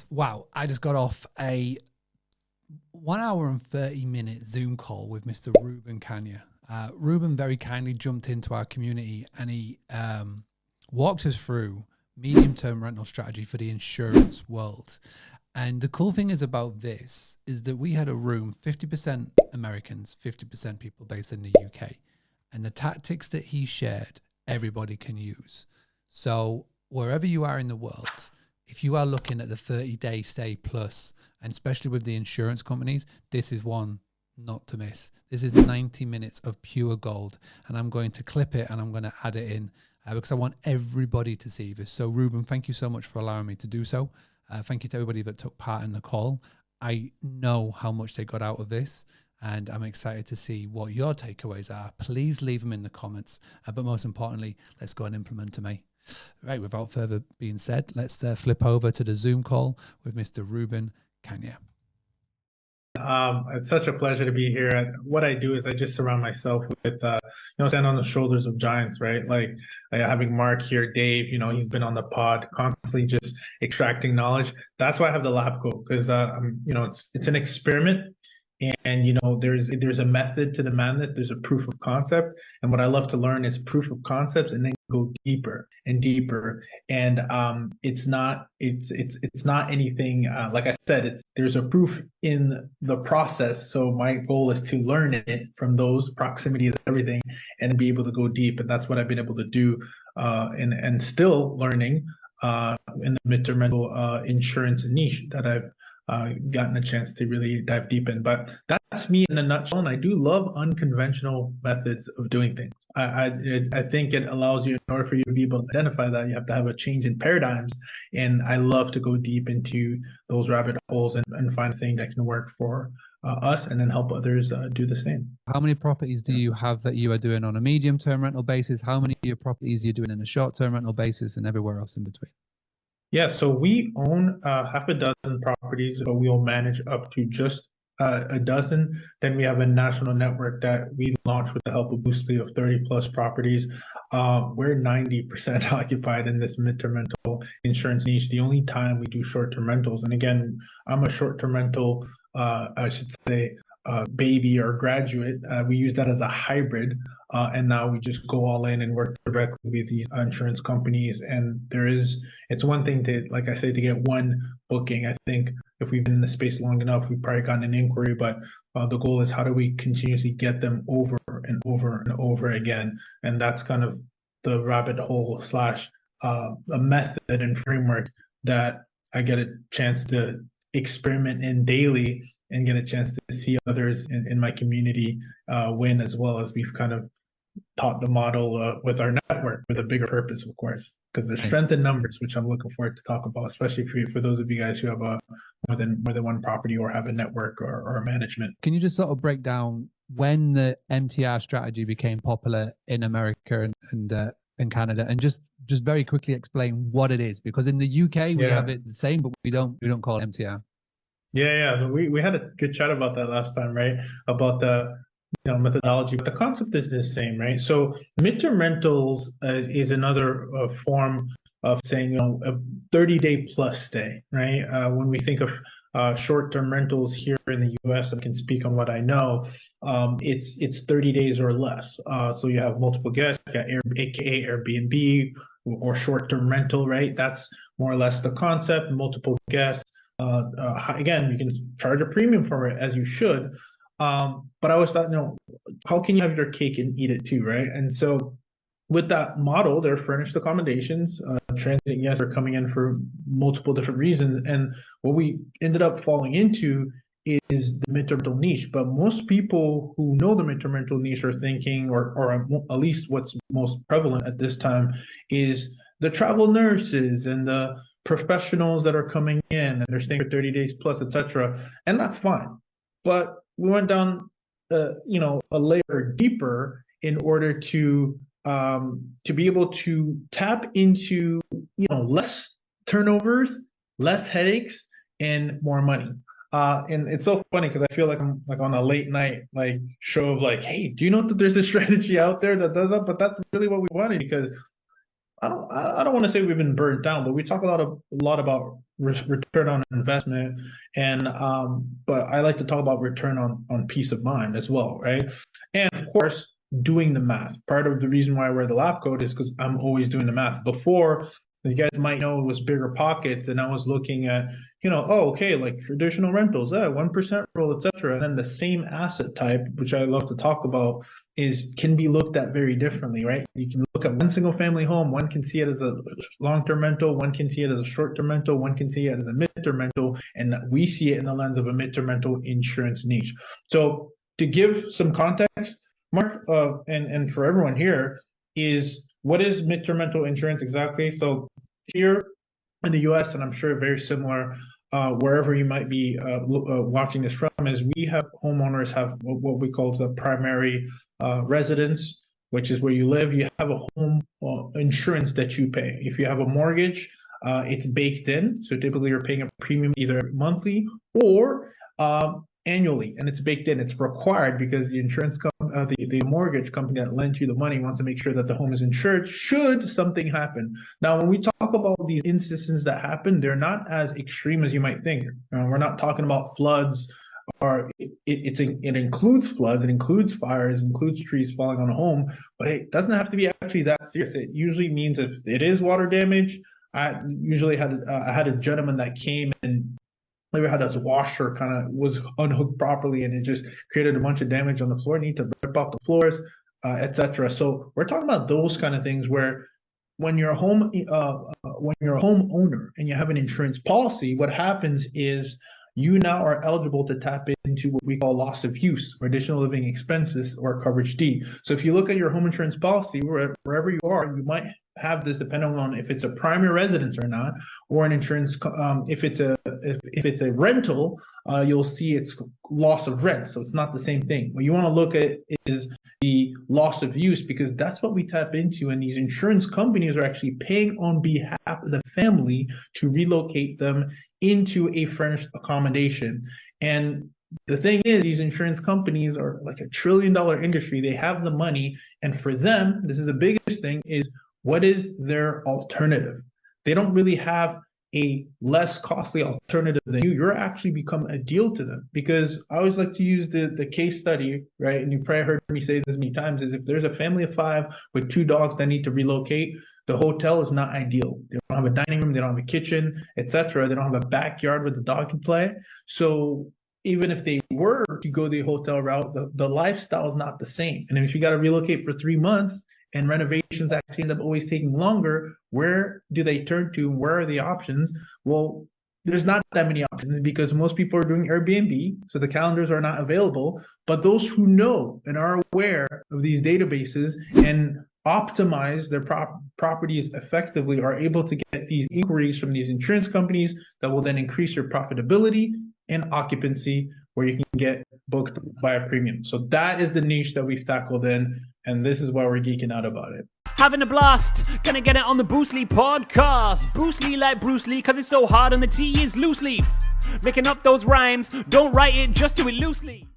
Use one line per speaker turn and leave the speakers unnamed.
Wow, I just got off a 1 hour and 30-minute Zoom call with Mr. Ruben Kanya. Ruben very kindly jumped into our community and he walked us through medium-term rental strategy for the insurance world. And the cool thing is about this is that we had a room 50% Americans, 50% people based in the UK. And the tactics that he shared, everybody can use. So wherever you are in the world, if you are looking at the 30-day stay plus, and especially with the insurance companies, this is one not to miss. This is 90 minutes of pure gold, and I'm going to clip it and I'm going to add it in because I want everybody to see this. So Ruben, thank you so much for allowing me to do so. Thank you to everybody that took part in the call. I know how much they got out of this, and I'm excited to see what your takeaways are. Please leave them in the comments, but most importantly, let's go and implement them, eh? Right, without further being said, let's flip over to the Zoom call with Mr. Ruben Kanya.
It's such a pleasure to be here. And what I do is I just surround myself with, stand on the shoulders of giants, right? Like having Mark here, Dave, he's been on the pod, constantly just extracting knowledge. That's why I have the lab coat because, it's an experiment. And there's a method to the madness. There's a proof of concept, and what I love to learn is proof of concepts, and then go deeper and deeper. And it's not anything like I said. There's a proof in the process. So my goal is to learn it from those proximities, everything, and be able to go deep. And that's what I've been able to do, and still learning in the midterm rental insurance niche that I've gotten a chance to really dive deep in. But that's me in a nutshell. And I do love unconventional methods of doing things. I think it allows you, in order for you to be able to identify that, you have to have a change in paradigms. And I love to go deep into those rabbit holes and find a thing that can work for us and then help others do the same.
How many properties do you have that you are doing on a medium-term rental basis? How many of your properties are you doing on a short-term rental basis, and everywhere else in between?
Yeah, so we own half a dozen properties, but we'll manage up to just a dozen. Then we have a national network that we launched with the help of Boostly of 30 plus properties. We're 90% occupied in this midterm rental insurance niche. The only time we do short-term rentals, and again, I'm a short-term rental, I should say, baby or graduate. We use that as a hybrid. And now we just go all in and work directly with these insurance companies. And it's one thing to, like I say, to get one booking. I think if we've been in the space long enough, we've probably gotten an inquiry, but the goal is how do we continuously get them over and over and over again? And that's kind of the rabbit hole slash a method and framework that I get a chance to experiment in daily and get a chance to see others in my community win, as well as we've kind of taught the model with our network with a bigger purpose, of course, because there's strength in numbers, which I'm looking forward to talk about, especially for those of you guys who have more than one property or have a network or a management.
Can you just sort of break down when the MTR strategy became popular in America and Canada, and just very quickly explain what it is? Because in the UK we have it the same, but we don't call it MTR.
Yeah. We had a good chat about that last time, right? About the methodology, but the concept is the same, right? So midterm rentals is another form of saying, a 30-day plus stay, right? When we think of short-term rentals here in the U.S., I can speak on what I know. It's 30 days or less. So you have multiple guests, you got aka Airbnb or short-term rental, right? That's more or less the concept. Multiple guests. Again, you can charge a premium for it, as you should. But I always thought, how can you have your cake and eat it too, right? And so with that model, they're furnished accommodations. Transient guests are coming in for multiple different reasons. And what we ended up falling into is the midterm rental niche. But most people who know the midterm rental niche are thinking, or at least what's most prevalent at this time, is the travel nurses and the professionals that are coming in and they're staying for 30 days plus, etc. And that's fine. But we went down, a layer deeper in order to be able to tap into, less turnovers, less headaches, and more money. And it's so funny because I feel like I'm like on a late night show of hey, do you know that there's a strategy out there that does that? But that's really what we wanted, because I don't want to say we've been burnt down, but we talk a lot about return on investment, and but I like to talk about return on peace of mind as well, right? And of course, doing the math. Part of the reason why I wear the lab coat is because I'm always doing the math. Before, you guys might know, it was bigger pockets, and I was looking at, oh, okay, like traditional rentals, 1% rule, etc. And then the same asset type, which I love to talk about, can be looked at very differently, right? You can look at one single family home. One can see it as a long-term rental. One can see it as a short-term rental. One can see it as a mid-term rental. And we see it in the lens of a mid-term rental insurance niche. So to give some context, Mark, and for everyone here, is what is mid-term rental insurance exactly? So here in the US, and I'm sure very similar wherever you might be watching this from, is we have homeowners have what we call the primary residence, which is where you live. You have a home insurance that you pay. If you have a mortgage, it's baked in. So typically you're paying a premium either monthly or annually, and it's baked in. It's required because the the mortgage company that lent you the money wants to make sure that the home is insured should something happen. Now, when we talk about these instances that happen, they're not as extreme as you might think. We're not talking about floods, or it includes floods, it includes fires, it includes trees falling on a home, but it doesn't have to be actually that serious. It usually means if it is water damage. I usually had a gentleman that came and maybe had his washer kind of was unhooked properly, and it just created a bunch of damage on the floor. Need to rip out the floors, etc. So we're talking about those kind of things where when you're a home when you're a homeowner and you have an insurance policy, what happens is you now are eligible to tap into what we call loss of use or additional living expenses, or coverage D. So if you look at your home insurance policy, wherever you are, you might have this depending on if it's a primary residence or not, or an insurance. If it's a rental, you'll see it's loss of rent. So it's not the same thing. What you want to look at is the loss of use, because that's what we tap into. And these insurance companies are actually paying on behalf of the family to relocate them into a furnished accommodation. And the thing is, these insurance companies are like $1 trillion industry. They have the money. And for them, this is the biggest thing, is what is their alternative? They don't really have a less costly alternative than you. You're actually become a deal to them, because I always like to use the case study, right? And you probably heard me say this many times, is if there's a family of 5 with 2 dogs that need to relocate, the hotel is not ideal. They don't have a dining room, they don't have a kitchen, etc. They don't have a backyard where the dog can play. So even if they were to go the hotel route, the lifestyle is not the same. And if you got to relocate for 3 months, and renovations actually end up always taking longer, where do they turn to? Where are the options? Well, there's not that many options, because most people are doing Airbnb, so the calendars are not available. But those who know and are aware of these databases and optimize their properties effectively are able to get these inquiries from these insurance companies that will then increase your profitability and occupancy, where you can get booked by a premium. So that is the niche that we've tackled in, and this is why we're geeking out about it.
Having a blast, gonna get it on the Bruce Lee podcast. Bruce Lee like Bruce Lee, cause it's so hard and the T is loose leaf. Making up those rhymes, don't write it, just do it loosely.